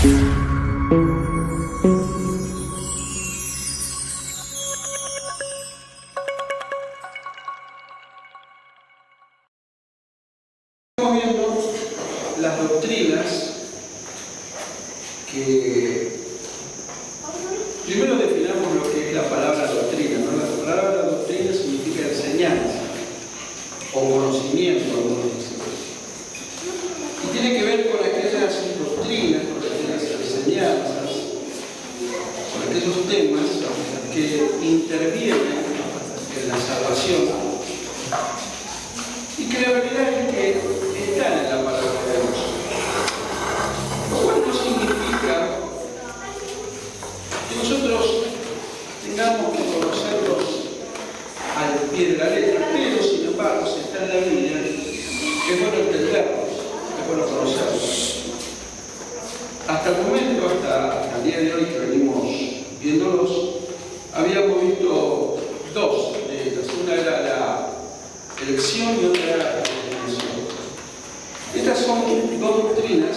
Estamos viendo las doctrinas que primero definamos lo que es la palabra doctrina, ¿no? La palabra doctrina significa enseñanza o conocimiento, algunos dicen. Y tiene que ver con aquellas doctrinas, con aquellas enseñanzas, con aquellos temas que intervienen en la salvación y que la realidad es que están en la palabra de Dios. Lo cual no significa que nosotros tengamos que conocerlos al pie de la letra, pero sin embargo, si está en la Biblia, es bueno entenderlos, es bueno conocerlos. Hasta el momento, hasta el día de hoy que venimos viéndolos, habíamos visto dos de ellas. Una era la elección y otra era la predestinación. Estas son dos doctrinas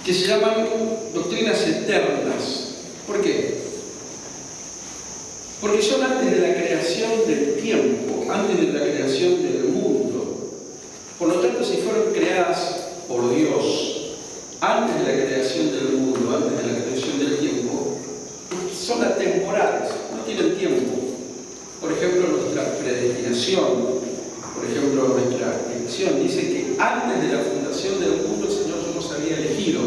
que se llaman doctrinas eternas. ¿Por qué? Porque son antes de la creación del tiempo, antes de la creación del mundo. Por lo tanto, si fueron creadas por Dios antes de la creación del mundo, antes de la creación del tiempo, son atemporales, no tienen tiempo. Por ejemplo, nuestra predestinación, por ejemplo, nuestra elección, dice que antes de la fundación del mundo el Señor ya nos había elegido.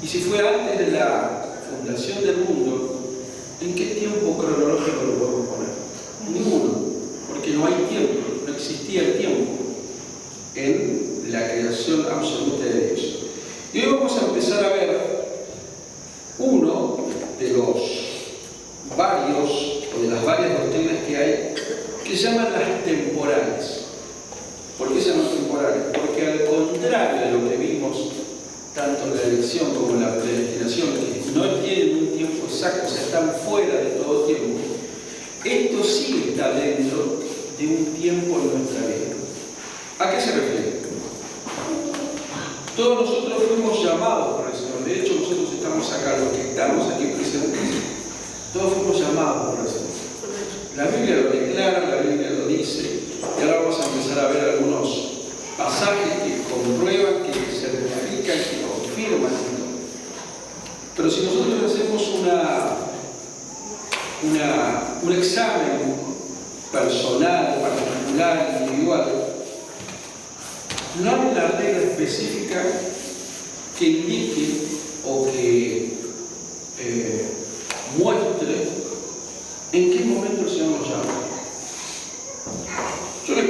Y si fue antes de la fundación del mundo, ¿en qué tiempo cronológico lo podemos poner? Ninguno, porque no hay tiempo, no existía el tiempo en la creación absoluta de Dios. Y hoy vamos a empezar a ver uno de los varios, o de las varias doctrinas que hay, que se llaman las temporales. ¿Por qué se llaman temporales? Porque al contrario de lo que vimos, tanto en la elección como en la predestinación, que no tienen un tiempo exacto, o sea, están fuera de todo tiempo, esto sí está dentro de un tiempo en nuestra vida. ¿A qué se refiere? Todos nosotros fuimos llamados por el Señor. De hecho, nosotros estamos acá, los que estamos aquí presentes, todos fuimos llamados por el Señor. La Biblia lo declara, la Biblia lo dice, y ahora vamos a empezar a ver algunos pasajes que comprueban, que certifican, que confirman. Pero si nosotros hacemos un examen personal, particular, individual, no hay una regla específica que indique o que muestre en qué momento el Señor nos llama. Yo les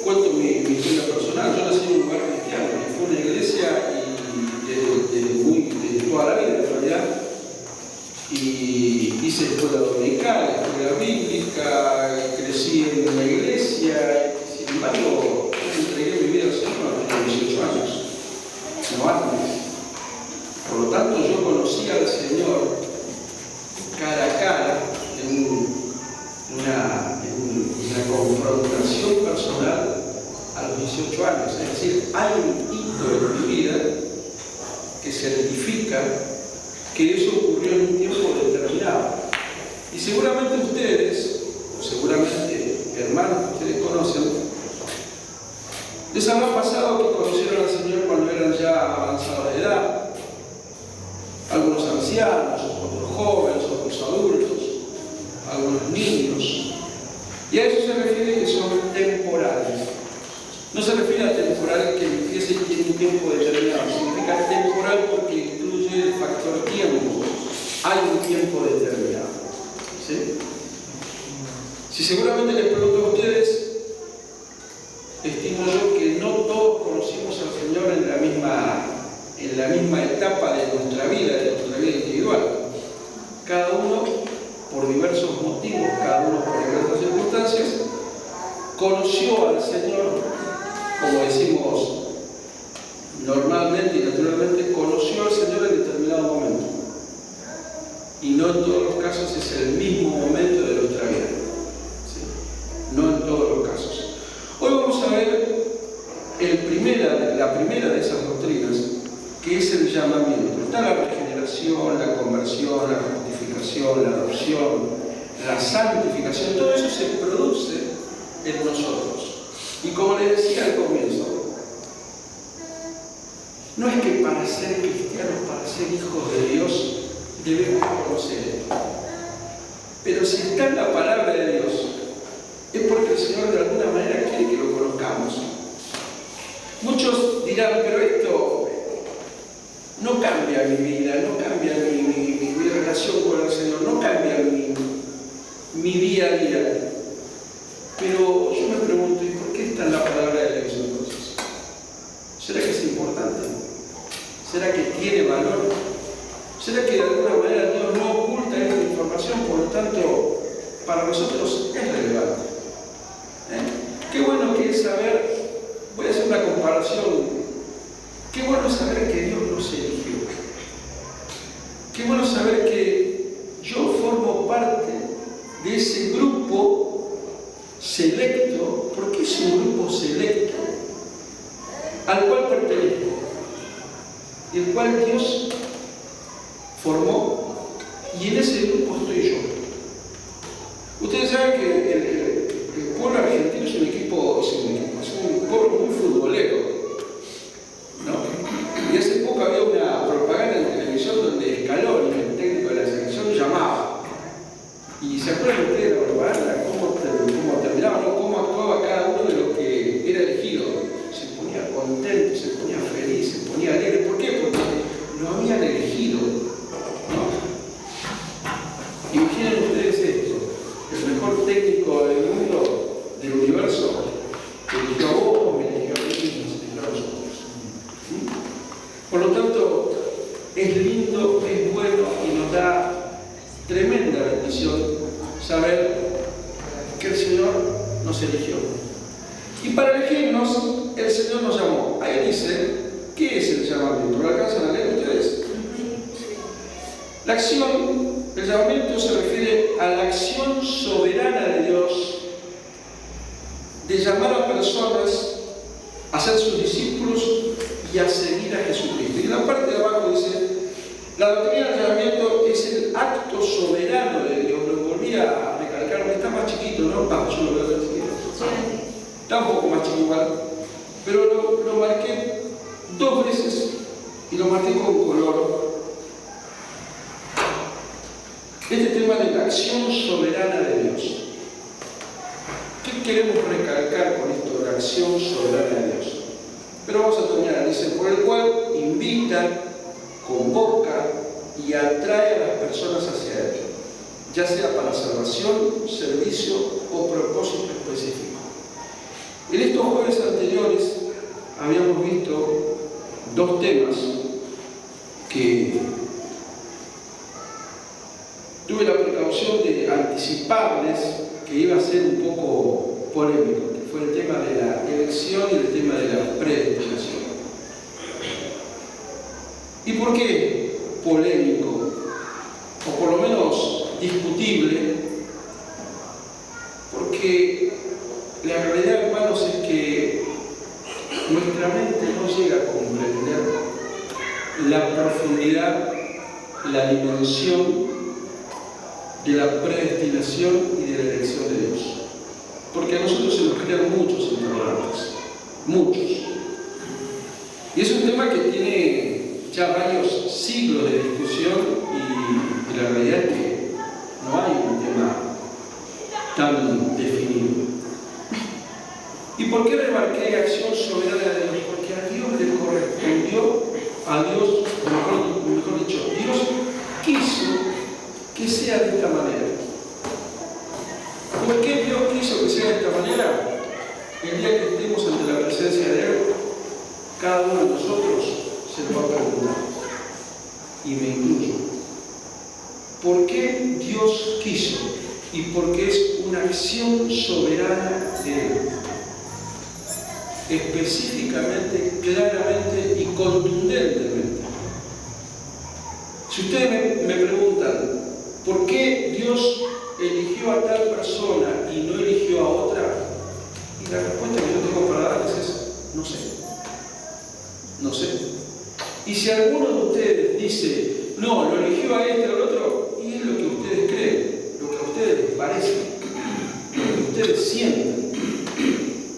cuento mi historia personal. Yo nací en un lugar cristiano, que fue una iglesia desde toda la vida, en realidad. Y hice escuela dominical, escuela bíblica, crecí en la iglesia. Sin embargo, entregué mi vida al Señor a los 18 años, no antes. Por lo tanto, yo conocí al Señor cara a cara en una confrontación personal a los 18 años. Es decir, hay un hito en mi vida que certifica que eso ocurrió en un tiempo determinado. Y seguramente ustedes, o seguramente hermanos que ustedes conocen, les habrá pasado que conocieron al Señor cuando eran ya avanzados de edad, algunos ancianos, otros jóvenes, otros adultos, algunos niños. Y a eso se refiere que son temporales. No se refiere a temporal que empiece y tiene un tiempo determinado, significa temporal porque incluye el factor tiempo. Hay un tiempo determinado. ¿Sí? Si seguramente les pregunto a ustedes, estimo yo que no todos conocimos al Señor en la misma etapa de nuestra vida individual. Cada uno, por diversos motivos, cada uno por diversas circunstancias, conoció al Señor, como decimos normalmente y naturalmente, conoció al Señor en determinado momento. Y no en todos los casos es el mismo momento de nuestra vida. ¿Sí? No en todos los casos. Hoy vamos a ver la primera de esas doctrinas, que es el llamamiento. Está la regeneración, la conversión, la justificación, la adopción, la santificación. Todo eso se produce en nosotros. Y como les decía al comienzo, no es que para ser cristianos, para ser hijos de Dios, debemos conocer esto. Pero si está en la palabra de Dios, es porque el Señor de alguna manera quiere que lo conozcamos. Muchos dirán, pero esto no cambia mi vida, no cambia mi relación con el Señor, no cambia mi día a día. Pero yo me pregunto, ¿y por qué está en la palabra de Dios entonces? ¿Será que es importante? ¿Será que tiene valor? ¿Será que de alguna manera Dios no oculta esta información, por lo tanto, para nosotros es relevante? Qué bueno que es saber, voy a hacer una comparación, qué bueno saber que Dios nos eligió. Qué bueno saber que yo formo parte de ese grupo selecto, porque es un grupo selecto al cual pertenezco, y el cual Dios formó, y en ese grupo estoy yo. Ustedes saben que el pueblo argentino es un pueblo muy futbolero, ¿no? Y hace poco había una propaganda en televisión donde Scaloni, el técnico de la selección, llamaba. Y se acuerdan ustedes de la propaganda, cómo terminaba, ¿no? Cómo actuaba cada uno de los que era elegido. Se ponía contento, se ponía feliz, se ponía alegre. ¿Por qué? Porque lo habían elegido, ¿no? Imaginen ustedes esto: el mejor técnico del mundo, del universo, te eligió a vos, me eligió a mí, nos eligió a nosotros. Por lo tanto, es lindo, es bueno y nos da tremenda bendición saber que el Señor nos eligió. Y para elegirnos, el Señor nos llamó. Ahí dice, ¿qué es el llamamiento? ¿Lo alcanzan a leer ustedes? La acción, el llamamiento se refiere a la acción soberana de Dios de llamar a personas a ser sus discípulos y a seguir a Jesucristo. Y en la parte de abajo dice, la doctrina del llamamiento es el acto soberano de Dios. Lo volví a recalcar, porque está más chiquito, ¿no? Yo lo veo más chiquito. Está un poco más chiquito igual, pero lo marqué 2 veces y lo marqué con color. Este tema de la acción soberana de Dios. ¿Qué queremos recalcar con esto de la acción soberana de Dios? Pero vamos a terminar. Dice, por el cual invita, convoca y atrae a las personas hacia Él, ya sea para salvación, servicio o propósito específico. En estos jueves anteriores habíamos visto 2 temas que tuve la precaución de anticiparles que iba a ser un poco polémico, que fue el tema de la elección y el tema de la predestinación. ¿Y por qué polémico? O por lo menos discutible, porque la realidad, hermanos, es que nuestra mente no llega a comprender la profundidad, la dimensión de la predestinación y de la elección de Dios. Porque a nosotros se nos crean muchos interrogantes, muchos. Y es un tema que tiene ya varios siglos de discusión y la realidad es que no hay un tema tan definido. ¿Y por qué remarqué acción soberana de Dios? Porque a Dios le correspondió, mejor dicho, Dios quiso que sea de esta manera. ¿Por qué Dios quiso que sea de esta manera? El día que estemos ante la presencia de Él, cada uno de nosotros se lo va a preguntar, y me incluyo. ¿Por qué Dios quiso? Y porque es una acción soberana de Él. Específicamente, claramente y contundentemente. Si ustedes me preguntan, ¿por qué Dios eligió a tal persona y no eligió a otra? Y la respuesta que yo tengo para darles es, no sé. No sé. Y si alguno de ustedes dice, no, lo eligió a este o al otro, y es lo que ustedes creen, lo que a ustedes les parece, lo que ustedes sienten.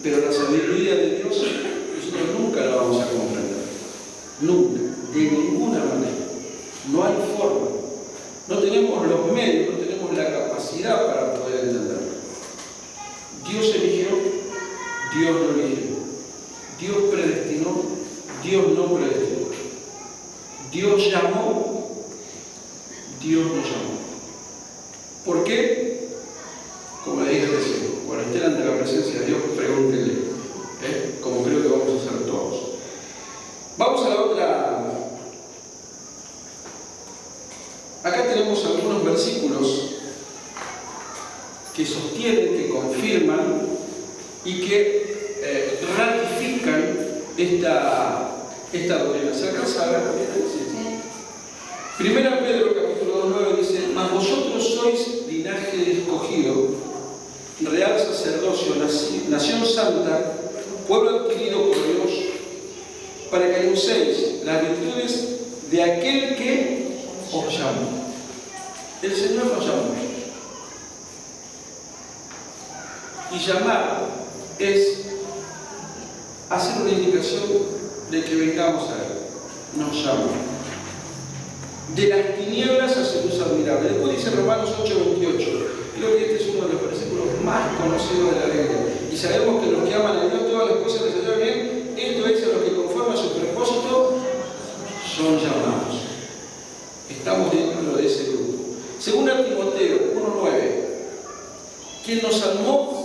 Pero la sabiduría de Dios, nosotros nunca la vamos a comprender. Nunca, de ninguna manera. No hay forma. No tenemos los medios, no tenemos la capacidad para poder entenderlo. Dios eligió, Dios no eligió. Dios predestinó, Dios no predestinó. Dios llamó, Dios no llamó. ¿Por qué? Como le dije recién, cuando estén ante la presencia de Dios, pregúntenle, como creo que vamos a hacer todos. Vamos a la otra. Acá tenemos algunos versículos que sostienen, que confirman y que ratifican esta doctrina. ¿Se alcanza a ver? Primera Pedro capítulo 2:9 dice: mas vosotros sois linaje escogido, real sacerdocio, nación santa, pueblo adquirido por Dios, para que anunciéis las virtudes de aquel que os llamó. El Señor nos llamó. Y llamar es hacer una indicación de que vengamos a Él. Nos llama. De las tinieblas a su luz admirable. Después dice Romanos 8:28. Creo que este es uno de los versículos más conocidos de la Biblia. Y sabemos que los que aman a Dios, todas las cosas les ayudan bien. Esto es a los que conforme a su propósito son llamados. Estamos dentro de ese grupo. Según Timoteo 1:9, quien nos salvó,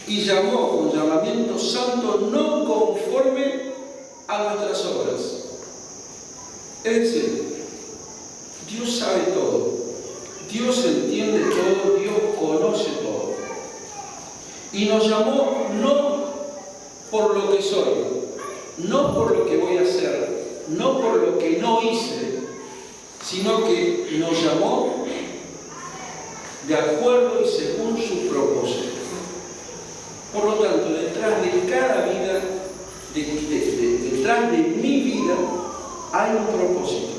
y llamó con llamamiento santo no conforme a nuestras obras. Es decir, Dios sabe todo, Dios entiende todo, Dios conoce todo. Y nos llamó no por lo que soy, no por lo que voy a hacer, no por lo que no hice, sino que nos llamó de acuerdo y según su propósito. Por lo tanto, detrás de cada vida, detrás de mi vida, hay un propósito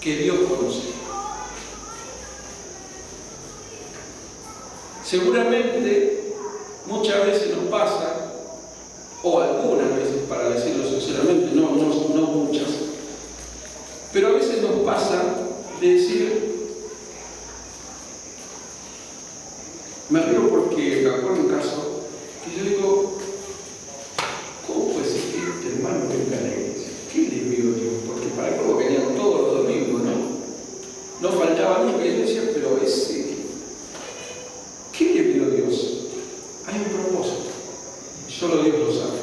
que Dios conoce. Seguramente, muchas veces nos pasa, o algunas veces, para decirlo sinceramente, no muchas, pero a veces nos pasa de decir, me río porque me acuerdo un caso que yo digo, ¿cómo puede ser que este hermano venga a la iglesia? ¿Qué le vio Dios? Porque para cómo venían todos los domingos, ¿no? No faltaba nunca la iglesia, pero ese, ¿qué le vio Dios? Hay un propósito. Solo Dios lo sabe.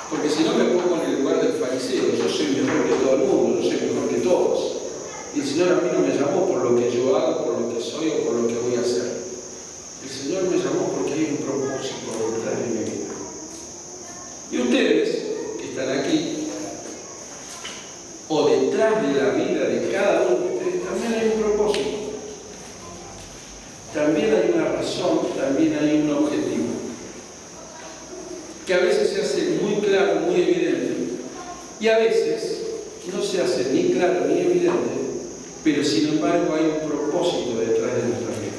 Porque si no me pongo en el lugar del fariseo, yo soy mejor que todo el mundo, yo soy mejor que todos. Y el Señor a mí no me llamó por lo que yo hago, por lo que soy o por lo que voy a hacer. El Señor me llamó porque hay un propósito detrás de mi vida. Y ustedes, que están aquí, o detrás de la vida de cada uno de ustedes, también hay un propósito. También hay una razón, también hay un objetivo. Que a veces se hace muy claro, muy evidente, y a veces no se hace ni claro ni evidente, pero sin embargo hay un propósito detrás de nuestras vidas.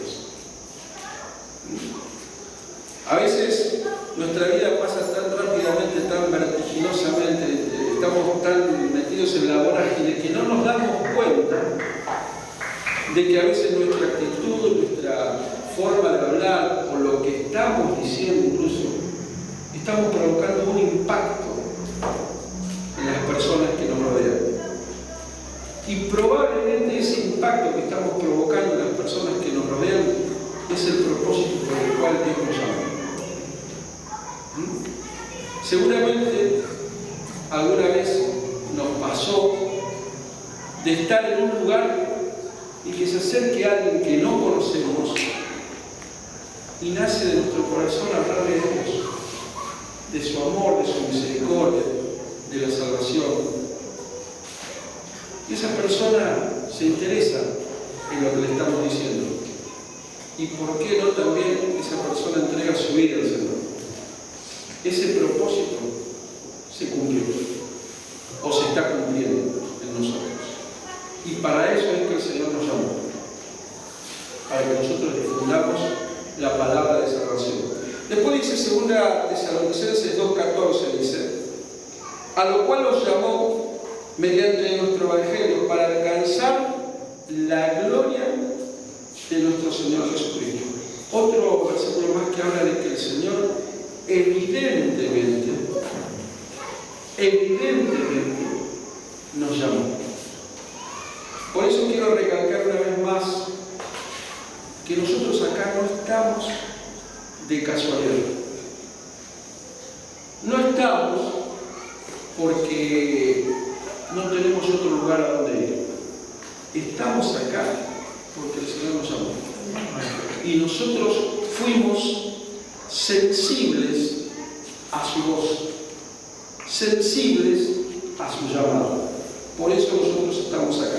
A veces nuestra vida pasa tan rápidamente, tan vertiginosamente, estamos tan metidos en la vorágine que no nos damos cuenta de que a veces nuestra actitud, nuestra forma de hablar, o lo que estamos diciendo incluso, estamos provocando un impacto en las personas que nos rodean. Y probablemente ese impacto que estamos provocando en las personas que nos rodean es el propósito por el cual Dios nos llama. Seguramente alguna vez nos pasó de estar en un lugar y que se acerque a alguien que no conocemos y nace de nuestro corazón hablarle de Dios, de su amor, de su misericordia, de la salvación. Y esa persona se interesa en lo que le estamos diciendo. ¿Y por qué no también esa persona entrega su vida al Señor? Ese propósito se cumplió o se está cumpliendo en nosotros. Y para eso es que el Señor nos llamó, para que nosotros difundamos la palabra de salvación. Después dice 2 Tesalonicenses 2:14, dice, a lo cual los llamó mediante nuestro evangelio para alcanzar la gloria de nuestro Señor Jesucristo. Otro versículo más que habla de que el Señor evidentemente nos llamó. Por eso quiero recalcar una vez más que nosotros acá no estamos de casualidad. No estamos porque no tenemos otro lugar a donde ir. Estamos acá porque el Señor nos amó. Y nosotros fuimos sensibles a su voz, sensibles a su llamado. Por eso nosotros estamos acá.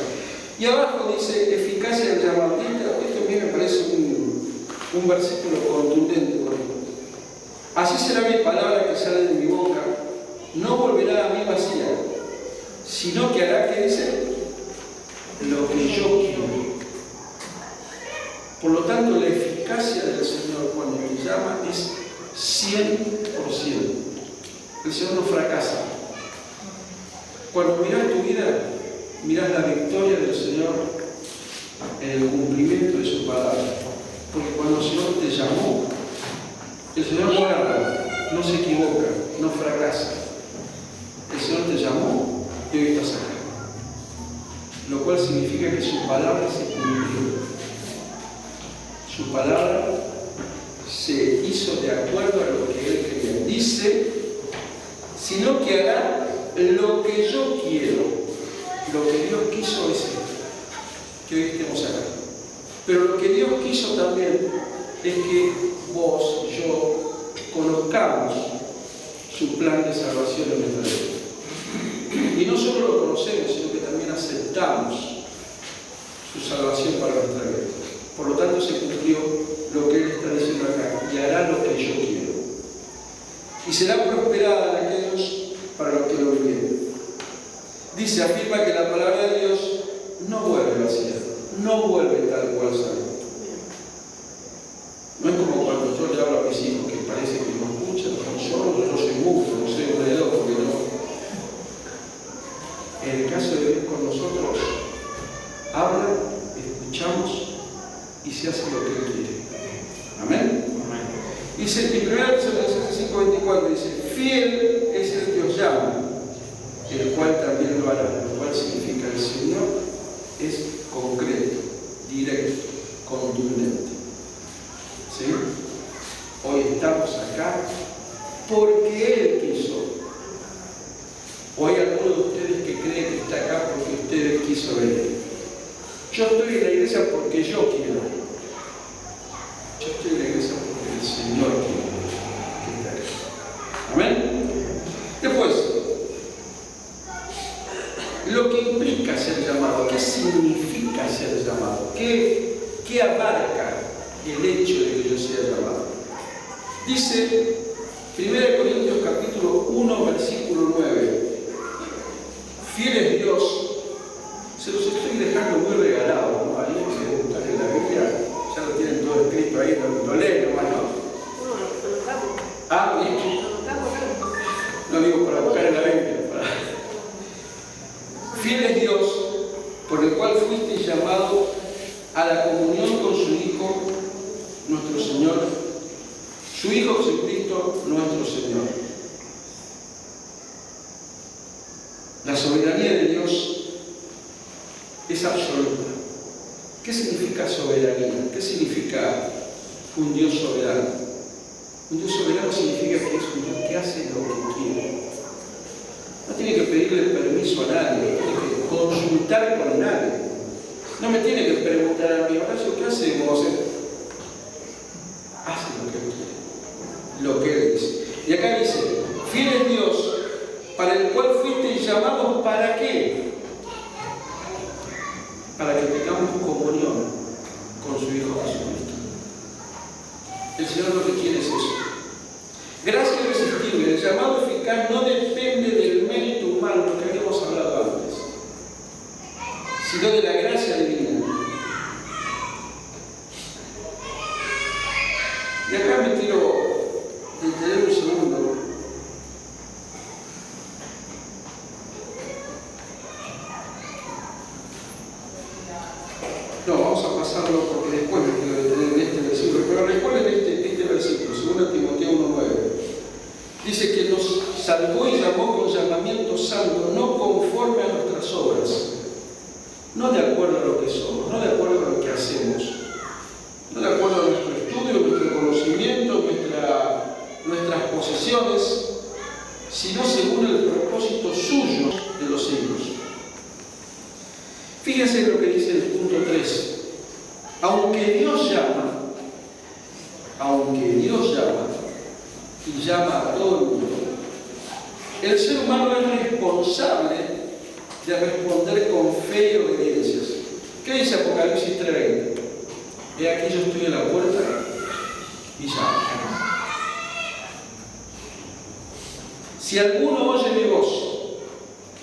Y abajo dice eficacia del llamado. Esto a mí me parece un versículo contundente. Así será mi palabra que sale de mi boca, no volverá a mí vacía, sino que hará, que dice, lo que yo quiero. Por lo tanto, la eficacia del Señor cuando te llama es 100%. El Señor no fracasa. Cuando miras tu vida, miras la victoria del Señor en el cumplimiento de su palabra. Porque cuando el Señor te llamó, el Señor no habla, no se equivoca, no fracasa. El Señor te llamó y hoy estás acá. Lo cual significa que su palabra se cumplió. Su palabra se hizo de acuerdo a lo que Él quería. Dice, sino que hará lo que yo quiero. Lo que Dios quiso es esto, que hoy estemos acá. Pero lo que Dios quiso también es que vos, yo, conozcamos su plan de salvación en nuestra vida. Y no solo lo conocemos, sino que también aceptamos su salvación para nuestra vida. Por lo tanto, se cumplió lo que Él está diciendo acá, y hará lo que yo quiero. Y será prosperada en aquellos para los que lo vivieren. Dice, afirma que la palabra de Dios no vuelve vacía, no vuelve tal cual salió. No es como cuando yo le hablo a mis hijos que parece que no escuchan, yo soy mudo, no soy un dedo, porque no. En el caso de Dios con nosotros, habla, escuchamos y se hace lo que Él quiere. Amén. Dice, en 1 Tesalonicenses 5:24 dice, fiel es el que os llama, el cual también lo hará, lo cual significa el Señor es concreto, directo, contundente. ¿Sí? Hoy estamos acá porque Él quiso. O hay alguno de ustedes que cree que está acá porque ustedes quiso venir. Yo estoy en la iglesia porque yo quiero. Yo estoy en la iglesia porque el Señor quiere que esté acá. Amén. Después, lo que implica ser llamado, ¿qué significa ser llamado? ¿Qué abarca el hecho de que yo sea llamado? Dice 1 Corintios capítulo 1, versículo 9. Fiel es Dios. Se los estoy dejando muy regalados, ¿no? Ahí se buscan en la Biblia, ya lo tienen todo escrito ahí, lo leen nomás, ¿no? Ah, bien. No digo para buscar en la Biblia. Fiel es Dios, por el cual fuiste llamado a la comunión con su Hijo, nuestro Señor, su Hijo Jesucristo, nuestro Señor. La soberanía de Dios es absoluta. ¿Qué significa soberanía? ¿Qué significa un Dios soberano? Un Dios soberano significa que es un Dios que hace lo que quiere. No tiene que pedirle permiso a nadie, no tiene que consultar con nadie. No me tiene que preguntar a mí, Horacio, ¿qué hacemos? Hace lo que Él quiere, lo que Él dice. Y acá dice, fiel es Dios, para el cual fuiste llamados, ¿para qué? Para que tengamos comunión con su Hijo Jesucristo. El Señor lo que quiere es eso. Gracia irresistible, el llamado eficaz no depende sino de la gracia divina. Y acá me quiero detener un segundo. No, vamos a pasarlo porque después me quiero detener en este versículo. Pero recuerden este versículo, 2 Timoteo 1:9. Dice que nos salvó y llamó con llamamiento santo, no conforme a nuestras obras, no de acuerdo a lo que somos, no de acuerdo a lo que hacemos, no de acuerdo a nuestro estudio, nuestro conocimiento, nuestras posesiones, sino según el propósito suyo de los siglos. Fíjense lo que dice el punto 3. Aunque Dios llama y llama a todo el mundo, el ser humano es responsable de responder con fe y obediencias. ¿Qué dice Apocalipsis 3:20? He aquí yo estoy en la puerta y llamo. Si alguno oye mi voz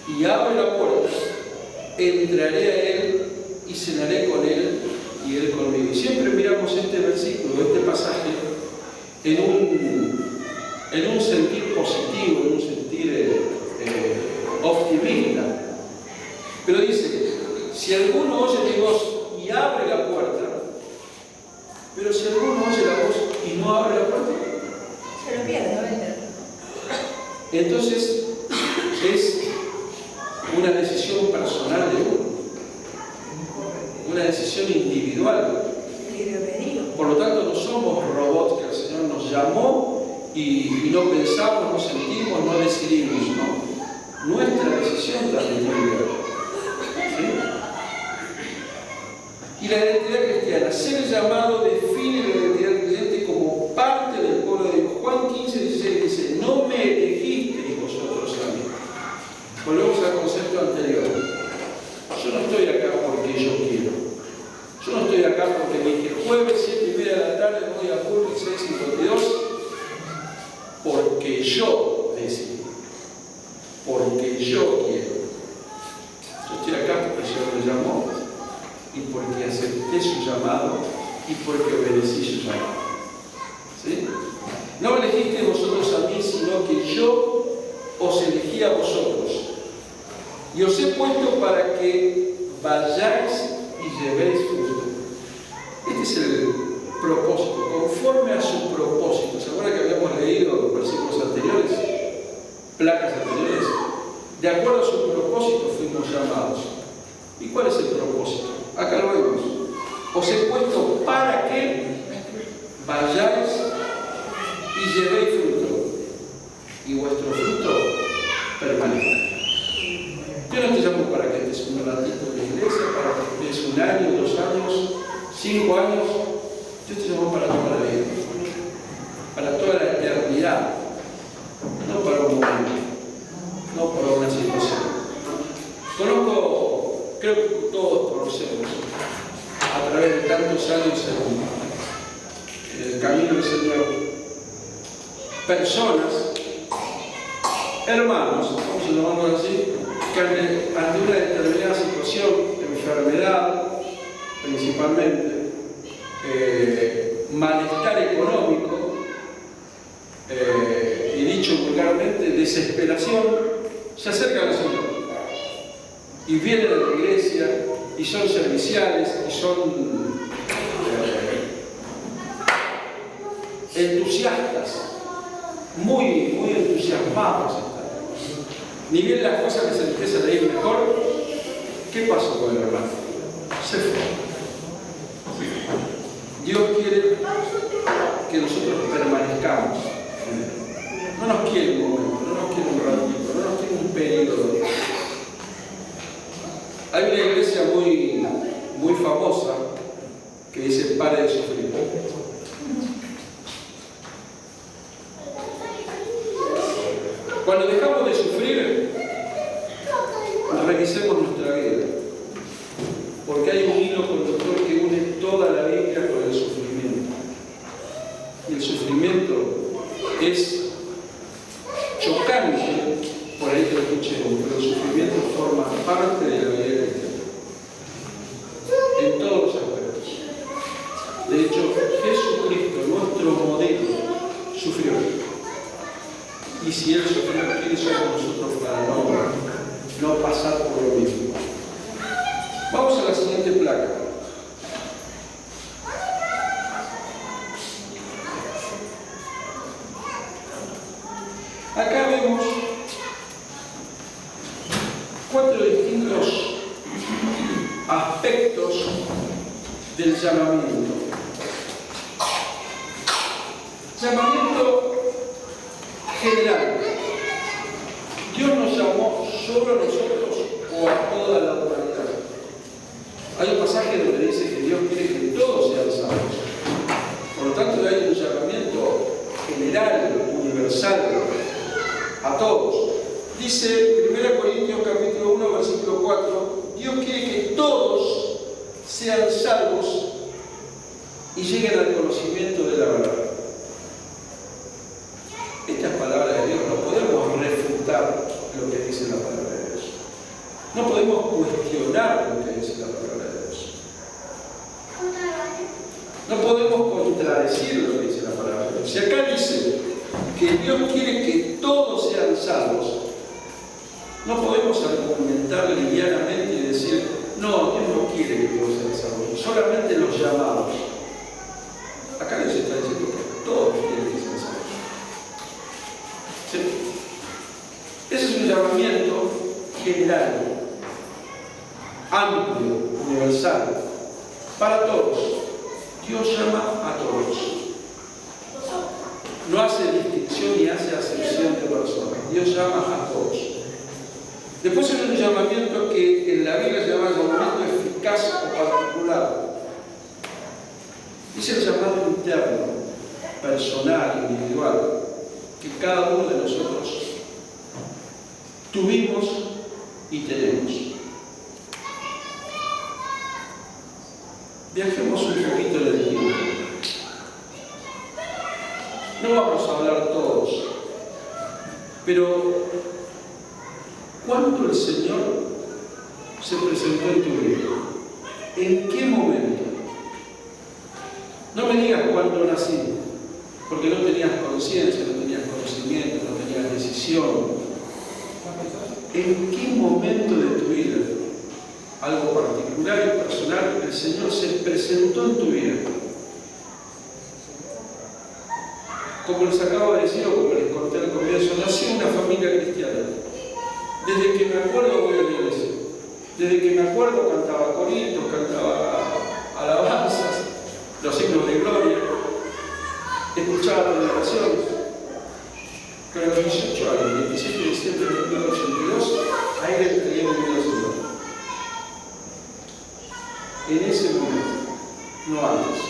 y abre la puerta, entraré a él y cenaré con él y él conmigo. Y siempre miramos este versículo, este pasaje, en un sentir positivo, en un sentir optimista. Pero dice, si alguno oye mi voz y abre la puerta, pero si alguno oye la voz y no abre la puerta, se lo pierde, no va a entrar. Entonces es una decisión personal de uno, una decisión individual. Por lo tanto, no somos robots que el Señor nos llamó y no pensamos, no sentimos, no decidimos, no. Nuestra decisión también es individual. ¿Sí? Y la identidad cristiana, ser llamado define la identidad creyente como parte del pueblo de Dios. Juan 15:16 dice, no me elegisteis vosotros a mí. Volvemos al concepto anterior. Yo no estoy acá porque yo quiero. Yo no estoy acá porque me dije jueves 7:30 de la tarde voy a Público 6:52 porque yo decidí, porque yo quiero. Yo estoy acá porque el Señor me llamó y porque acepté su llamado y porque obedecí su llamado. ¿Sí? No me elegisteis vosotros a mí, sino que yo os elegí a vosotros y os he puesto para que vayáis y llevéis fruto. Este es el propósito, conforme a su propósito. ¿Se acuerdan que habíamos leído los versículos anteriores? Placas anteriores. De acuerdo a su propósito fuimos llamados. ¿Y cuál es el propósito? Acá lo vemos. Os he puesto para que vayáis y llevéis fruto. Y vuestro fruto permanezca. Yo no te llamo para que estés un ratito en la iglesia, para que estés 1 año, 2 años, 5 años. Yo te llamo para toda la vida, para toda la eternidad, no para un momento, no para una situación. Creo que todos conocemos, a través de tantos años en el camino del Señor, personas, hermanos, vamos a llamarlo así, que ante una determinada situación, enfermedad principalmente, malestar económico, y dicho vulgarmente, desesperación, se acercan al Señor y vienen a la iglesia y son serviciales y son entusiastas, muy entusiasmados están. Ni bien las cosas que se empiezan a ir mejor, ¿qué pasó con el hermano? Se fue. Dios quiere que nosotros permanezcamos. No nos quiere un momento, no nos quiere un ratito, no nos quiere un periodo. Hay una iglesia muy famosa que dice: pare de sufrir. Cuando dejamos de sufrir, revisemos nuestra vida, porque hay un hilo conductor que une toda la Biblia con el sufrimiento. Y el sufrimiento es chocante, por ahí que lo escuchemos, pero el sufrimiento forma parte de la vida cristiana. Y si Él sufrió, ¿quiénes somos nosotros para no pasar por lo mismo? Vamos a la siguiente placa. Acá vemos 4 distintos aspectos del llamamiento. Llamamiento general. Dios nos llamó solo a nosotros o a toda la humanidad. Hay un pasaje donde dice que Dios quiere que todos sean salvos. Por lo tanto, hay un llamamiento general, universal, a todos. Dice 1 Corintios capítulo 1, versículo 4, Dios quiere que todos sean salvos y lleguen al conocimiento de la verdad. Estas palabras de Dios no podemos refutar lo que dice la palabra de Dios. No podemos cuestionar lo que dice la palabra de Dios. No podemos contradecir lo que dice la palabra de Dios. Si acá dice que Dios quiere que todos sean salvos, no podemos argumentar livianamente y decir, no, Dios no quiere que todos sean salvos, solamente los llamados. Acá Dios está diciendo que todos quieren que sean salvos. ¿Sí? Ese es un llamamiento general, amplio, universal, para todos. Dios llama a todos. No hace distinción ni hace acepción de personas. Dios llama a todos. Después hay un llamamiento que en la Biblia se llama llamamiento eficaz o particular. Es el llamado interno, personal, individual, que cada uno de nosotros tuvimos y tenemos. Viajemos un poquito en el tiempo. No vamos a hablar todos, pero ¿cuándo el Señor se presentó en tu vida? ¿En qué momento? No me digas cuándo nací, porque no tenías conciencia, no tenías conocimiento, no tenías decisión. ¿En qué momento de tu vida, algo particular y personal, el Señor se presentó en tu vida? Como les acabo de decir, o como les conté al comienzo, nací en una familia cristiana. Desde que me acuerdo voy a la iglesia. Desde que me acuerdo cantaba coritos, cantaba alabanzas, los himnos de gloria, escuchaba predicaciones. Pero a los 18 años, el 17 de diciembre de 1982, ahí le entregué mi vida al Señor. En ese momento, no antes.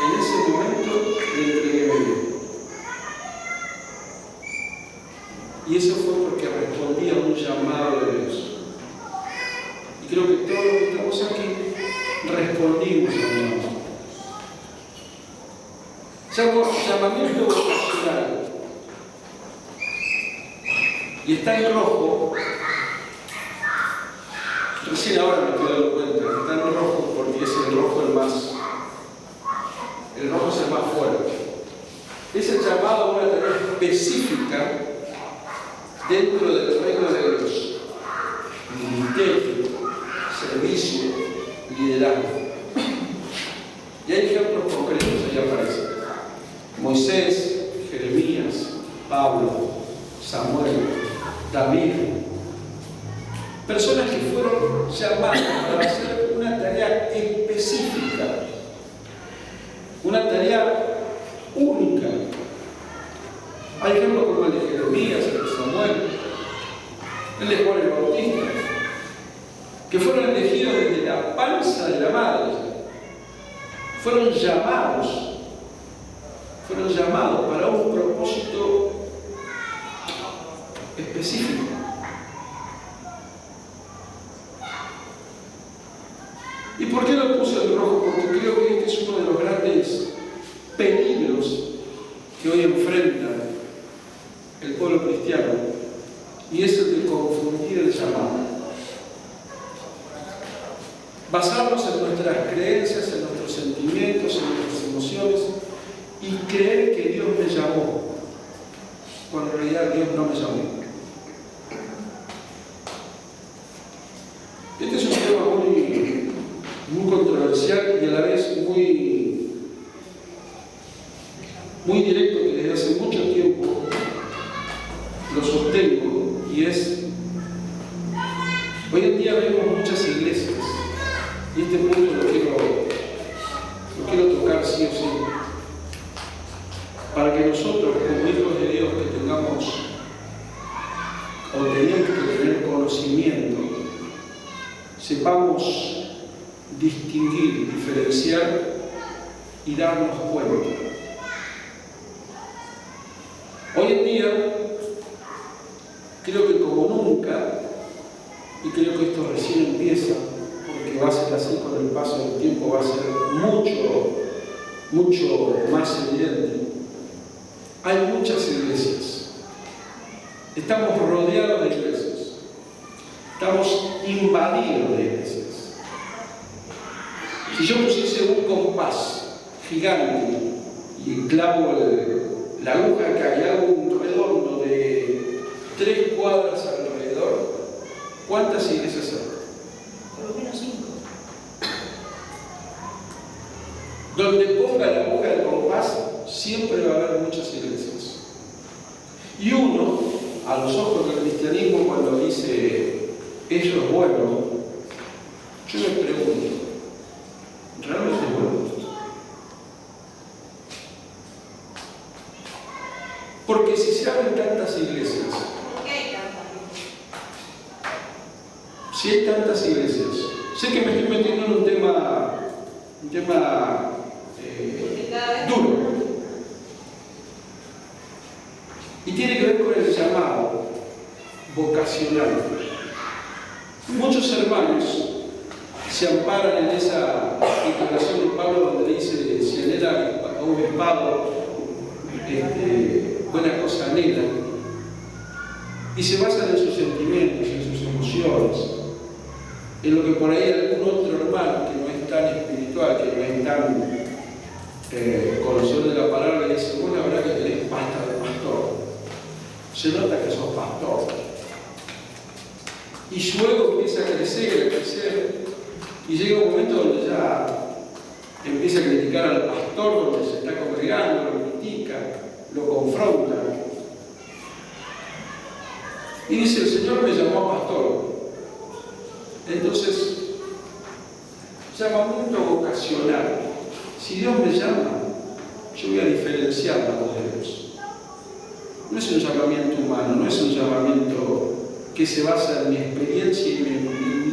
En ese momento le entregué mi vida. Y eso fue porque respondí a un llamado de Dios. Y creo que todos los que estamos aquí respondimos a un llamado. Llamamiento vocacional. Y está en rojo. Recién ahora me estoy dando cuenta que está en rojo porque es el rojo el más. El rojo es el más fuerte. Es el llamado a una tarea específica dentro del reino de Dios. Ministerio, servicio, liderazgo. Y hay ejemplos concretos, ahí aparecen. Moisés, Jeremías, Pablo, Samuel, David. Personas que fueron llamadas para hacer una tarea específica. Una tarea única. Hay ejemplos como el de Jeremías, el de Samuel, el de Juan el Bautista, que fueron elegidos desde la panza de la madre. Fueron llamados para un propósito específico. ¿Y por qué lo puse en rojo? Porque creo que este es uno de los grandes peligros que hoy enfrenta el pueblo cristiano, y es el de confundir el llamado. Basarnos en nuestras creencias, en nuestros sentimientos, en nuestras emociones y creer que Dios me llamó. cuando en realidad Dios no me llamó. Este es un tema muy controversial y a la vez muy directo, que desde hace mucho tiempo lo sostengo, y es: hoy en día vemos muchas iglesias, y este punto lo quiero tocar sí o sí, para que nosotros, como hijos de Dios, que tengamos o tenemos que tener conocimiento, sepamos distinguir, diferenciar y darnos cuenta. Hoy en día, creo que como nunca, y creo que esto recién empieza, porque va a ser así con el paso del tiempo, va a ser mucho más evidente. Hay muchas iglesias. Estamos rodeados de iglesias. Estamos invadidos de iglesias. Si yo pusiese un compás gigante y clavo la aguja que hay, hago un redondo de 3 cuadras alrededor, ¿cuántas iglesias hay? Por lo menos 5. Donde ponga la aguja del compás, siempre va a haber muchas iglesias. Y uno, a los ojos del cristianismo, cuando dice eso es bueno, yo me pregunto, ¿realmente es bueno esto? Porque si se abren tantas iglesias, si hay tantas iglesias, sé que me estoy metiendo en un tema duro, y tiene que ver con el llamado vocacional. Muchos hermanos se amparan en esa declaración de Pablo donde dice: si anhela obispado, buena cosa anhela, y se basan en sus sentimientos, en sus emociones, en lo que por ahí algún otro hermano que no es tan espiritual, que no es tan conocedor de la palabra, le dice: bueno, la verdad que tenés pasta de pastor, se nota que sos pastor. Y su ego empieza a crecer, y llega un momento donde ya empieza a criticar al pastor donde se está congregando, lo critica, lo confronta. Y dice: el Señor me llamó a pastor. Entonces, llamamiento vocacional. Si Dios me llama, yo voy a diferenciar la voz de Dios. No es un llamamiento humano, no es un llamamiento que se basa en mi experiencia y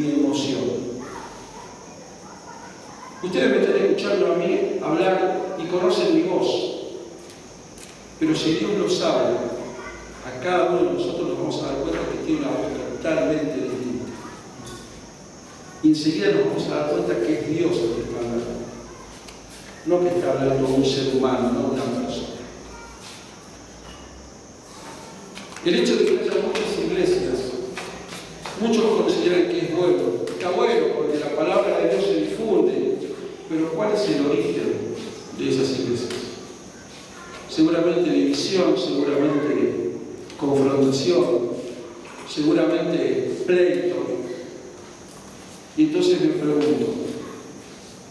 mi emoción. Ustedes me están escuchando a mí hablar y conocen mi voz, pero si Dios lo sabe, a cada uno de nosotros nos vamos a dar cuenta que tiene una voz totalmente distinta. Y enseguida nos vamos a dar cuenta que es Dios el que está hablando, no que está hablando un ser humano, no una persona. El hecho de que haya muchas iglesias, muchos consideran que es bueno. Está bueno porque la palabra de Dios se difunde, pero ¿cuál es el origen de esas iglesias? Seguramente división, seguramente confrontación, seguramente pleito. Y entonces me pregunto,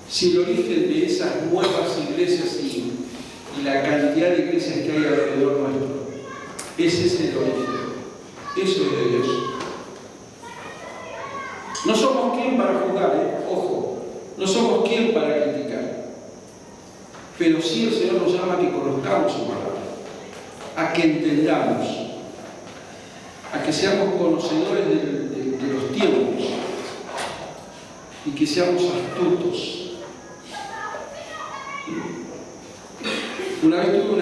si el origen de esas nuevas iglesias y la cantidad de iglesias que hay alrededor nuestro, ese es el origen, eso es de Dios. No somos quien para juzgar, ojo, no somos quien para criticar, pero sí el Señor nos llama a que conozcamos su palabra, a que entendamos, a que seamos conocedores de los tiempos y que seamos astutos. Una vez tuve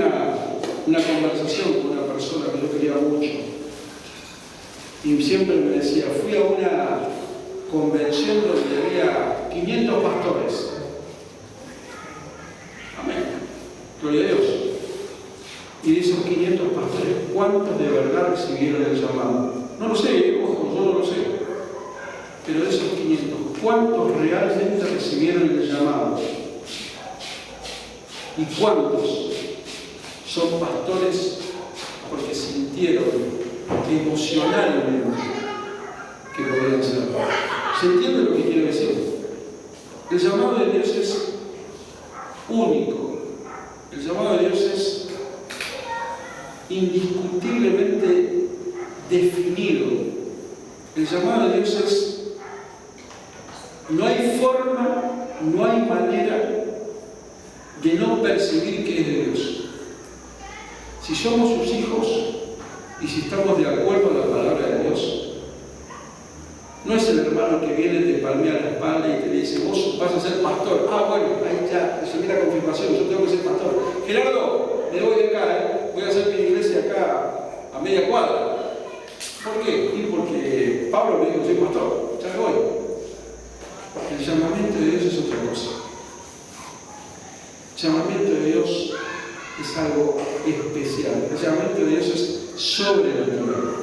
una conversación con una persona que yo quería mucho y siempre me decía: fui a una convención donde había 500 pastores. Amén. Gloria a Dios. Y de esos 500 pastores, ¿cuántos de verdad recibieron el llamado? No lo sé, ojo, yo no lo sé. Pero de esos 500, ¿cuántos realmente recibieron el llamado? ¿Y cuántos son pastores porque sintieron emocionalmente que podían ser. ¿Se entiende lo que quiero decir? El llamado de Dios es único. El llamado de Dios es indiscutiblemente definido. El llamado de Dios es, no hay forma, no hay manera de no percibir que es de Dios. Si somos sus hijos y si estamos de acuerdo en la palabra de Dios, no es el hermano que viene, te palmea la espalda y te dice, vos vas a ser pastor. Ah, bueno, ahí ya recibí la confirmación, yo tengo que ser pastor. Gerardo, me voy de acá, voy a hacer mi iglesia acá a media cuadra. ¿Por qué? Y porque Pablo me dijo, soy pastor, ya me voy. El llamamiento de Dios es otra cosa. El llamamiento de Dios es algo especial. El llamamiento de Dios es sobrenatural.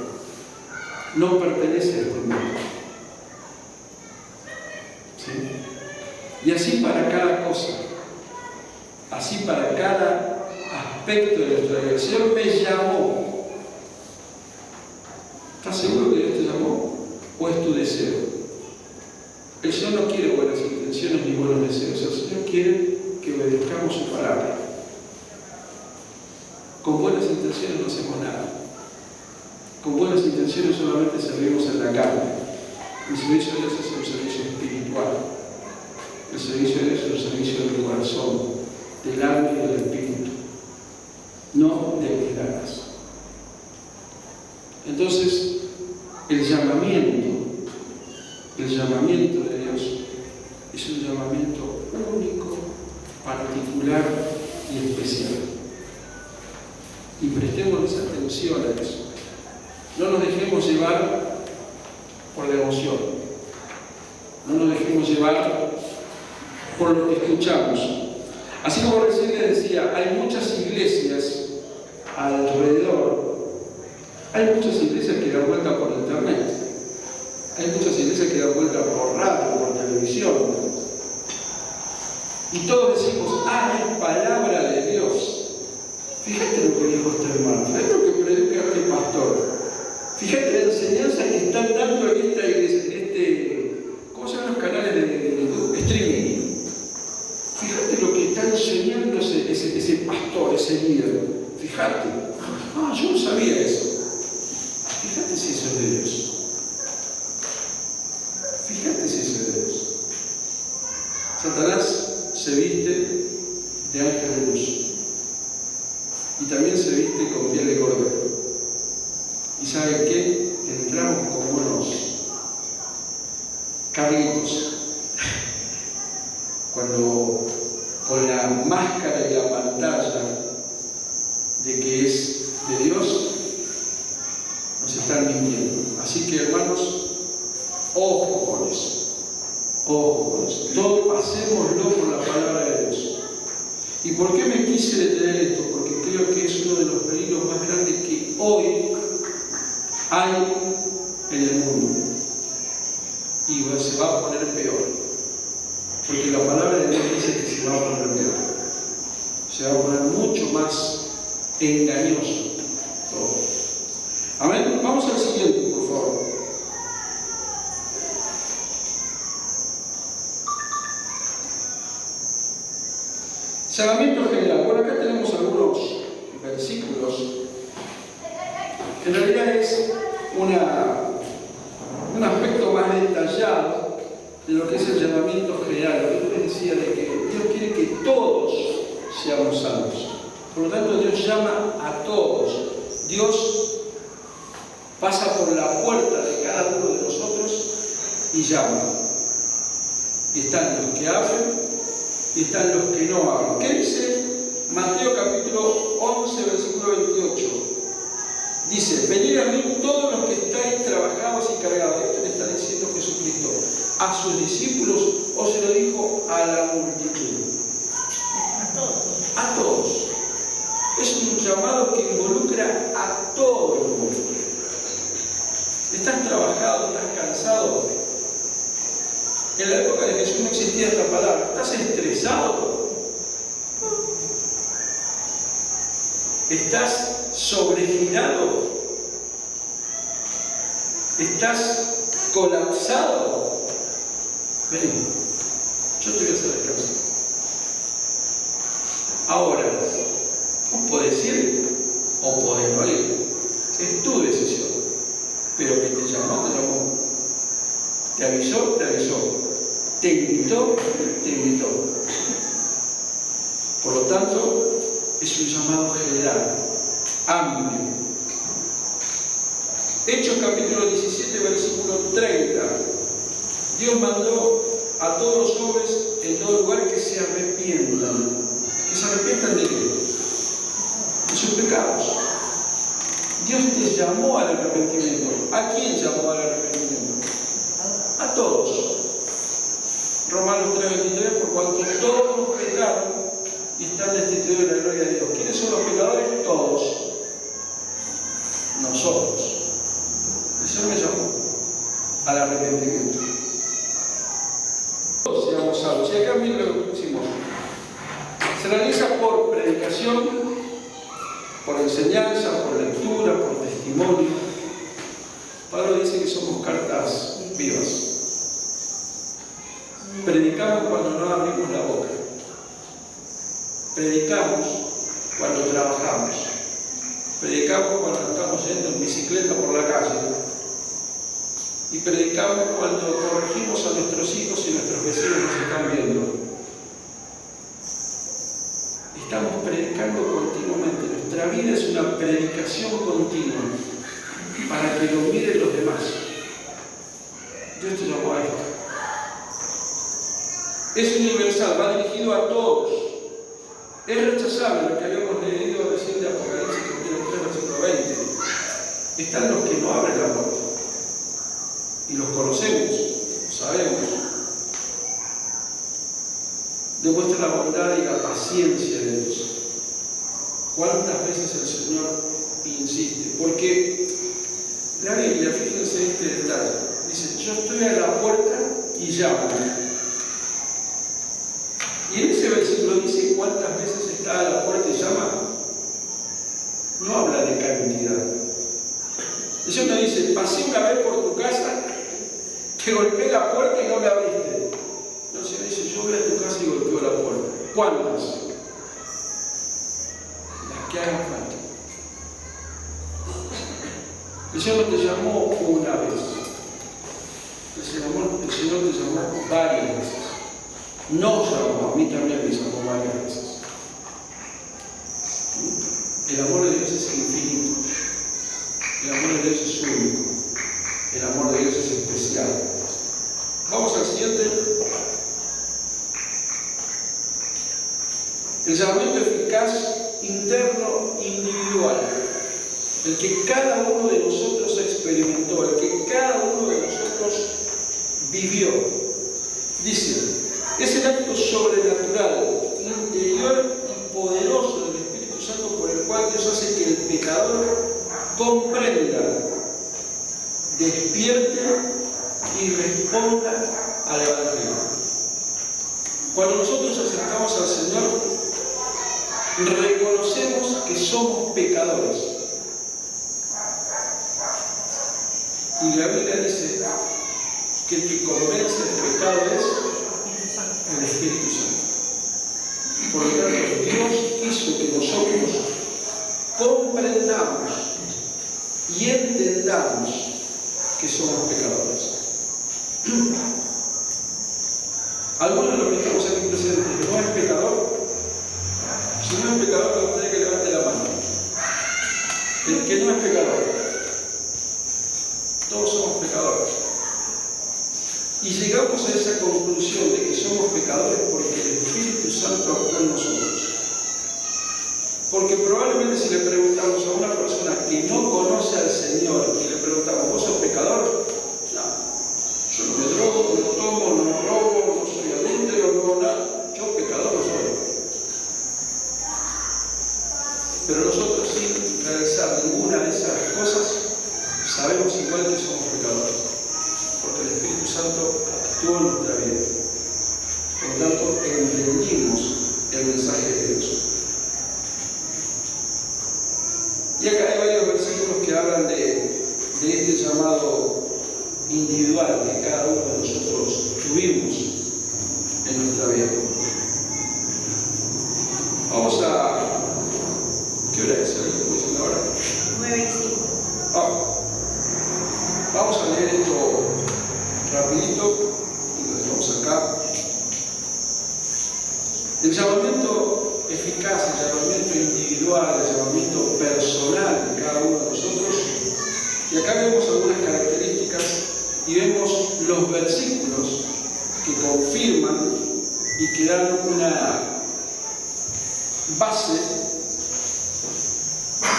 No pertenece a este mundo. ¿Sí? Y así para cada cosa, así para cada aspecto de nuestra vida. El Señor me llamó. ¿Estás seguro que Dios te llamó? ¿O es tu deseo? El Señor no quiere buenas intenciones ni buenos deseos. El Señor quiere que obedezcamos su palabra. Con buenas intenciones no hacemos nada. Con buenas intenciones solamente servimos en la carne. El servicio de Dios es un servicio espiritual. El servicio de Dios es un servicio del corazón, del alma y del espíritu, no de mis ganas. Entonces, el llamamiento de Dios es un llamamiento único, particular y especial. Y prestemos atención a eso. No nos dejemos llevar por la emoción. No nos dejemos llevar por lo que escuchamos. Así como recién les decía, hay muchas iglesias alrededor. Hay muchas iglesias que dan vuelta por internet. Hay muchas iglesias que dan vuelta por radio, por televisión. Y todos decimos, es palabra de Dios. Fíjate lo que dijo este hermano, fíjate lo que predica este pastor. Fíjate la enseñanza que están dando en esta iglesia, ¿cómo se llaman los canales de YouTube? Streaming. Fíjate lo que está enseñando ese pastor, ese líder. Fíjate. Yo no sabía eso. Fíjate si eso es de Dios. Fíjate si eso es de Dios. Satanás se viste de ángel de luz. Y también se viste con piel de cordero. ¿Y saben qué? Entramos como unos carlitos. Cuando con la máscara y la pantalla de que es de Dios, nos están mintiendo. Así que, hermanos, ojo con eso. Ojo con eso. Todo pasémoslo por la palabra de Dios. ¿Y por qué me quise detener esto? Porque creo que es uno de los peligros más grandes que hoy hay en el mundo. Y se va a poner peor. Porque la palabra de Dios dice que se va a poner peor. Se va a poner mucho más engañoso todo. Amén. Vamos al siguiente, por favor. Llamamiento general. Bueno, acá tenemos algunos versículos. En realidad es un aspecto más detallado de lo que es el llamamiento general. Lo que yo les decía de que Dios quiere que todos seamos salvos. Por lo tanto, Dios llama a todos. Dios pasa por la puerta de cada uno de nosotros y llama. Y están los que abren y están los que no abren. ¿Qué dice Mateo capítulo 11, versículo 28? Dice, venid a mí todos los que estáis trabajados y cargados. Esto le está diciendo Jesucristo a sus discípulos, o se lo dijo a la multitud. A todos. A todos. Es un llamado que involucra a todo el mundo. ¿Estás trabajado? ¿Estás cansado? En la época de Jesús no existía esta palabra. ¿Estás estresado? ¿Estás sobregirado? ¿Estás colapsado? Vení, yo te voy a hacer descansar. Ahora, vos podés ir o podés no ir. Es tu decisión. Pero que te llamó, te llamó. Te avisó, te avisó. Te invitó, te invitó. Por lo tanto, es un llamado general, amplio. Hechos capítulo 17, versículo 30. Dios mandó a todos los hombres en todo lugar que se arrepientan. ¿Que se arrepientan de qué? De sus pecados. Dios te llamó al arrepentimiento. ¿A quién llamó al arrepentimiento? A todos. Romanos 3:23, por cuanto todos pecaron y están destituidos de la gloria de Dios. ¿Quiénes son los pecadores? Todos. Nosotros. El Señor me llamó al arrepentimiento. Todos seamos salvos. Y acá miren lo que pusimos. Se realiza por predicación, por enseñanza, por lectura, por testimonio. Pablo dice que somos cartas vivas. Predicamos cuando no abrimos la boca. Predicamos cuando trabajamos. Predicamos cuando estamos yendo en bicicleta por la calle. Y predicamos cuando corregimos a nuestros hijos y nuestros vecinos nos están viendo. Estamos predicando continuamente. Nuestra vida es una predicación continua para que lo miren los demás. Dios te llamó a esto. Es universal, va dirigido a todos. Es rechazable lo que habíamos leído recién de Apocalipsis, capítulo 3, versículo 20. Están los que no abren la puerta. Y los conocemos, los sabemos. Demuestra la bondad y la paciencia de Dios. ¿Cuántas veces el Señor insiste? Porque la Biblia, fíjense este detalle, dice, yo estoy a la puerta y llamo. Y en ese versículo dice cuántas veces está a la puerta y llama. No habla de cantidad. El Señor no dice, pasé una vez por tu casa, te golpeé la puerta y no me abriste. No, el Señor dice, yo voy a tu casa y golpeo la puerta. ¿Cuántas? Las que hagan falta. El Señor no te llamó una vez. El Señor te llamó varias veces. No llamó, a mí también me llamó varias veces. El amor de Dios es infinito. El amor de Dios es único. El amor de Dios es especial. Vamos al siguiente. El llamamiento eficaz interno individual. El que cada uno de nosotros experimentó, el que cada uno de nosotros vivió. Dice, es el acto sobrenatural, interior y poderoso del Espíritu Santo por el cual Dios hace que el pecador comprenda, despierte y responda al Evangelio. Cuando nosotros acercamos al Señor, reconocemos que somos pecadores. Y la Biblia dice que el que convence del pecado es el Espíritu Santo. Por lo tanto, Dios quiso que nosotros comprendamos y entendamos que somos pecadores. ¿Alguno de los que estamos aquí presentes no es pecador? Si no es pecador, me gustaría que levante la mano. El que no es pecador. Todos somos pecadores. Y llegamos a esa conclusión de que somos pecadores porque el Espíritu Santo actuó en nosotros. Porque probablemente si le preguntamos a una persona que no conoce al Señor y le preguntamos, ¿vos sos pecador? No, yo no me drogo, no tomo, no robo, no soy adúltero, no nada. Yo pecador no soy. Pero nosotros sin realizar ninguna de esas cosas sabemos igual que somos pecadores. Porque el Espíritu Santo actúa en nuestra vida. Por lo tanto, entendimos el mensaje de Dios. Y acá hay varios versículos que hablan de este llamado individual que cada uno de nosotros tuvimos en nuestra vida. Vamos a... ¿Qué hora es? ¿Cómo dicen ahora? 9:05. Vamos a leer esto rapidito y lo dejamos acá. El llamamiento eficaz, el llamamiento individual, el llamamiento personal de cada uno de nosotros. Y acá vemos algunas características y vemos los versículos que confirman y que dan una base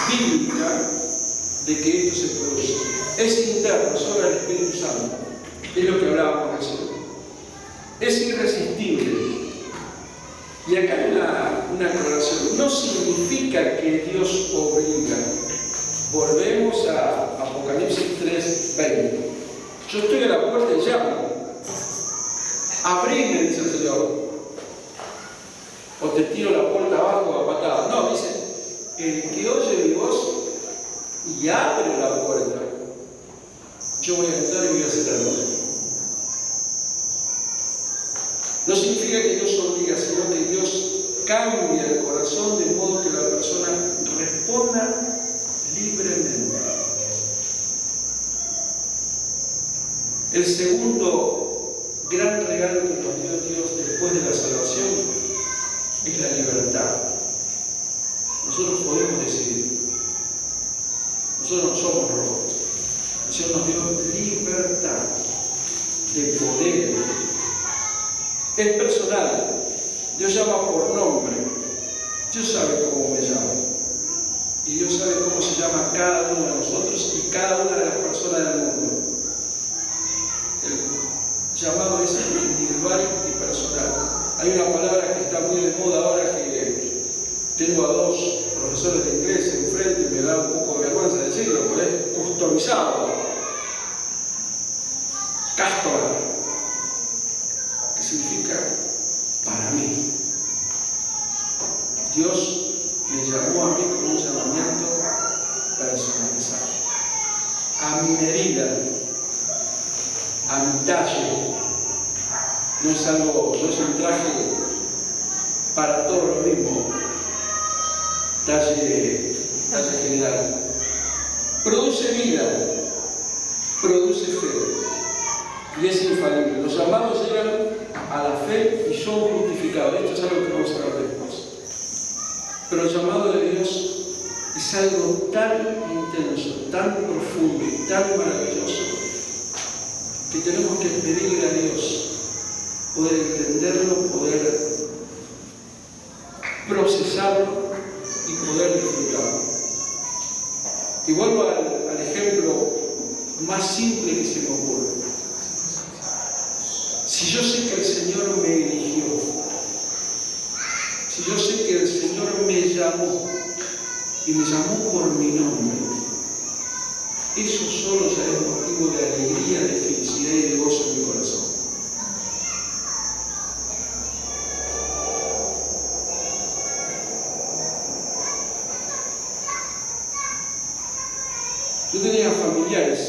bíblica de que esto se produce. Es interno, sobre el Espíritu Santo. Es lo que hablábamos recién. Es irresistible. Y acá hay una aclaración. No significa que Dios obliga. Volvemos a Apocalipsis 3:20. Yo estoy a la puerta y llamo. Abrime, dice el Señor. O te tiro la puerta abajo a patadas. No, dice, el que oye mi voz y abre la puerta, yo voy a entrar y voy a hacer algo. No significa que Dios obliga, sino que Dios cambia el corazón de modo que la persona responda libremente. El segundo gran regalo que nos dio Dios después de la salvación es la libertad. Nosotros podemos decidir. Nosotros no somos robots. El Señor nos dio libertad de poder. Es personal. Dios llama por nombre. Dios sabe cómo me llamo. Y Dios sabe cómo se llama cada uno de nosotros y cada una de las personas del mundo. El llamado es individual y personal. Hay una palabra que está muy de moda ahora que tengo a dos profesores de inglés enfrente y me da un poco de vergüenza decirlo, pero es customizado. Custom, que significa para mí. Dios me llamó a mí con un llamamiento personalizado, a mi medida, a mi talle. No es un traje para todo lo mismo, talle general. Produce vida, produce fe y es infalible. Los llamados llegan a la fe y son justificados. Esto es algo que vamos a hablar después. Pero el llamado de Dios es algo tan intenso, tan profundo y tan maravilloso que tenemos que pedirle a Dios poder entenderlo, poder procesarlo y poder disfrutarlo. Y vuelvo al ejemplo más simple que se me ocurre. Si yo sé que el Señor me eligió, si yo sé que el Señor me llamó y me llamó por mi nombre, eso solo ya es motivo de alegría, de felicidad y de gozo en mi corazón. Yo tenía familiares,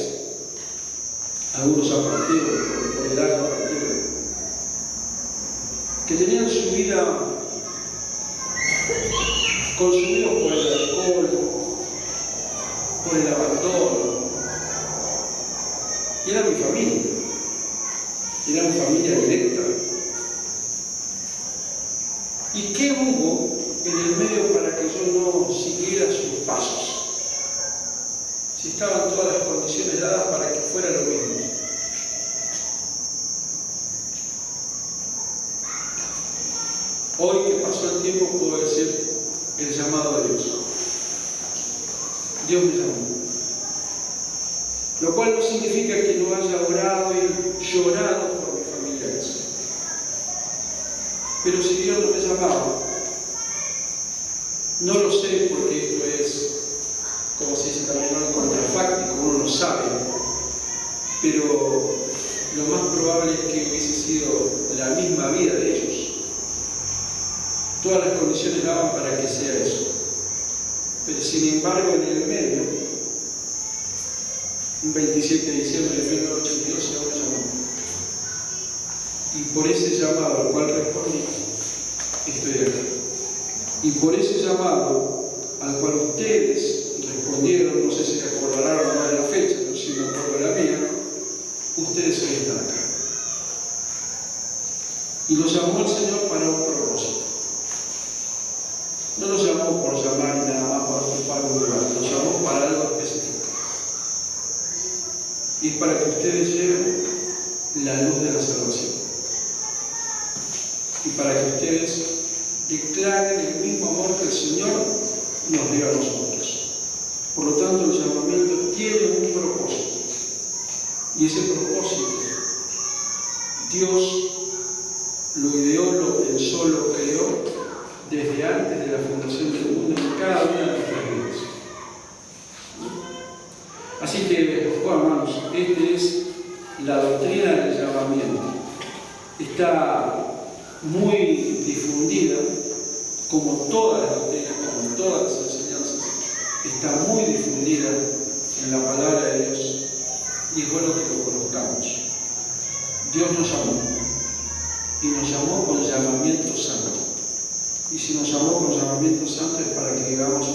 algunos a partir, por edad a partir, que tenían su vida consumidos por el alcohol, por el abandono. Y era mi familia directa. ¿Y qué hubo en el medio para que yo no siguiera sus pasos? Si estaban todas las condiciones dadas para que fuera lo mismo. Hoy que pasó el tiempo puedo decir el llamado de Dios. Dios me llamó. Lo cual no significa que no haya orado y llorado por mis familiares. Pero si Dios no me llamaba, no lo sé porque esto es, como se dice también, no contrafáctico, uno no sabe, pero lo más probable es que hubiese sido la misma vida de ellos. Todas las condiciones daban para que sea eso. Pero sin embargo, en el medio, un 27 de diciembre de 1982, se abre llamado. Y por ese llamado al cual respondí, estoy acá. Y por ese llamado al cual ustedes respondieron, no sé si se acordarán o no de la fecha, pero si me acuerdo de la mía, ustedes hoy están acá. Y los llamó el Señor para un propósito. No los llamó por llamar y nada más para ocupar un lugar, los llamó para algo específico. Y es para que ustedes lleven la luz de la salvación. Y para que ustedes declaren el mismo amor que el Señor nos dio a nosotros. Por lo tanto, el llamamiento tiene un propósito. Y ese propósito, Dios lo ideó, lo pensó, lo creó desde antes de la fundación del mundo en cada una de nuestras vidas. Así que, bueno, hermanos, esta es la doctrina del llamamiento. Está muy difundida, como todas las doctrinas, como todas las enseñanzas, está muy difundida en la palabra de Dios, y es bueno que lo conozcamos. Dios nos llamó, y nos llamó con llamamiento santo. Y si nos llamó con llamamiento santo es para que vivamos